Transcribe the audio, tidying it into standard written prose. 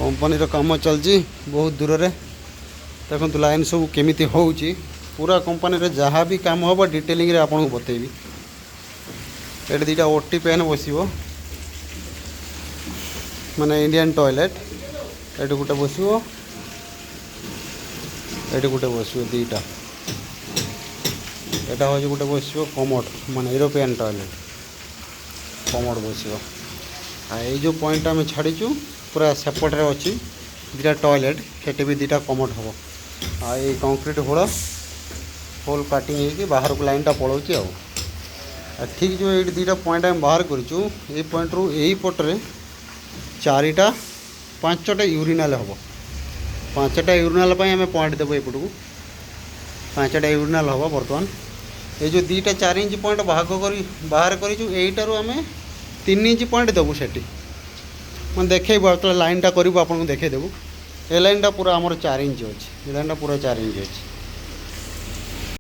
Company काम चलती बहुत दूर रे देखो लाइन सब केमी हो पूरा कंपनी रे जहाँ भी काम हम डिटेलिंग आपको बतेबी। ये दुटा ओटी पेन बस माने इंडियन टॉयलेट ये गोटे बस ये गोटे बस दुईटा यहाँ हूँ गोटे बस कमोड माने यूरोपियन टॉयलेट कमोड बस ये जो पॉइंट आम छाड़ीचु पूरा सेपटे अच्छी दुटा टॉयलेट से भी दुटा कमोड हम आई कंक्रीट होल काटिंग हो बाहर को लाइन टा पलाऊँच ठीक जो ये दुटा पॉइंट आम बाहर करूँ ये पॉइंट रू यही पटरे चारिटा पांचटा यूरिनाल हम पांचटा यूरिनाल आम पॉइंट देव एपटू पांचटा यूरिनाल हम बर्तमान ये जो दुटा 4 इंच पॉइंट बाहर करूँ आम 3 इंच पॉइंट देवु से मैं देखो लाइन टा करूँ आपको देखदेबू ए लाइन टा पूरा आमर 4 इंच अच्छी ये लाइन टा पूरा 4 इंच अच्छी